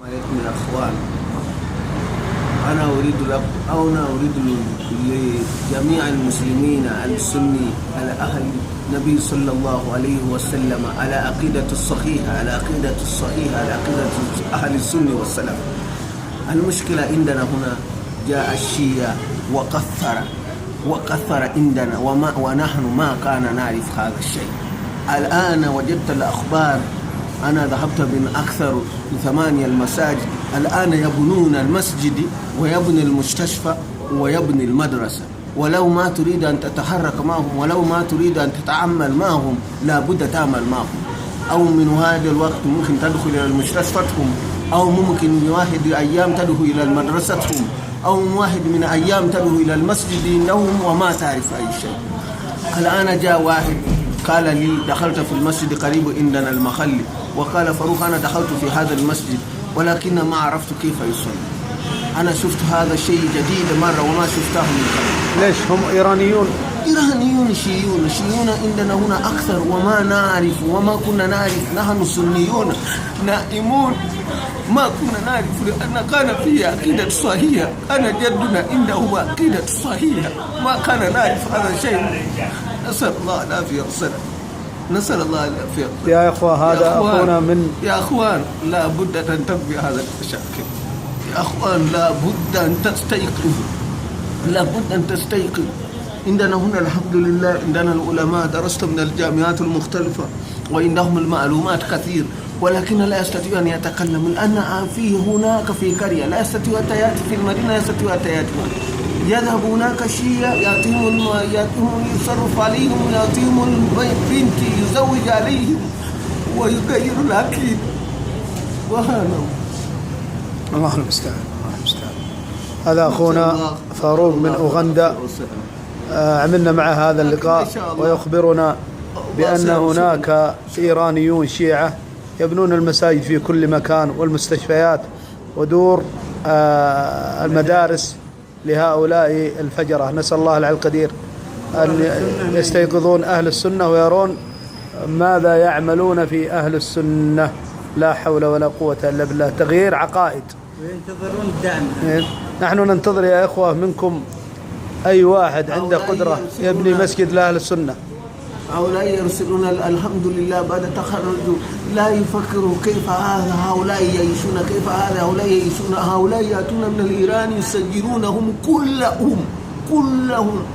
عليكم يا أخوان. أنا أريد لجميع المسلمين السني على أهل النبي صلى الله عليه وسلم على عقيدة الصحيحة، على عقيدة أهل السنة والسلام. المشكلة عندنا هنا جاء الشيعة وكثر عندنا ونحن ما كان نعرف هذا الشيء. الآن وجدت الأخبار، أنا ذهبت من أكثر من 8 المساجد، الآن يبنون المسجد ويبني المستشفى ويبني المدرسة، ولو ما تريد أن تتحرك معهم ولو ما تريد أن تتعامل معهم لابد تعمل معهم. أو من هذا الوقت ممكن تدخل إلى مستشفىتهم، أو ممكن من واحد أيام تدخل إلى مدرستهم، أو من واحد من أيام تدخل إلى المسجد لهم وما تعرف أي شيء. الآن جاء واحد قال لي دخلت في المسجد قريب عندنا المخلي، وقال فاروق أنا دخلت في هذا المسجد ولكن ما عرفت كيف يصلي. أنا شفت هذا الشيء جديد مرة وما شفته من قبل. ليش هم إيرانيون شيعيون عندنا هنا أكثر وما نعرف وما كنا نعرف. نحن سنيون نائمون ما كنا نعرف، لأن كان في عقيدة صحيحة، أنا جدنا عنده عقيدة صحيحة ما كان نعرف هذا الشيء. نسأل الله العافية والسلام، نسأل الله العافية. يا إخوة هذا أخونا من يا أخوان لا بد أن تنتبه هذا المشاكل. يا أخوان لا بد أن تستيقظوا، لا بد أن تستيقظوا. عندنا هنا الحمد لله عندنا العلماء درست من الجامعات المختلفة وعندهم المعلومات كثير، ولكن لا يستطيع أن يتكلم، لأن فيه هناك في قرية لا يستطيع أن يأتي في المدينة، لا يستطيع أن يأتي. يذهب هناك شيء يعطيهم يصرف عليهم، يعطيهم البنت يزوج عليهم ويغير العقيدة. وهذا الله المستعان. هذا أخونا فاروق من أوغندا، عملنا مع هذا اللقاء ويخبرنا بأن هناك إيرانيون شيعة يبنون المساجد في كل مكان والمستشفيات ودور المدارس لهؤلاء الفجرة. نسأل الله العلي القدير أن يستيقظون أهل السنة ويرون ماذا يعملون في أهل السنة. لا حول ولا قوة إلا بالله. تغيير عقائد وينتظرون الدعم. نحن ننتظر يا إخوة منكم أي واحد عنده قدرة يبني مسجد لأهل السنة. هؤلاء يرسلون الحمد لله بعد تخرج لا يفكروا كيف هؤلاء يعيشون، كيف هؤلاء يعيشون. هؤلاء يأتون من الإيران يسجلونهم كلهم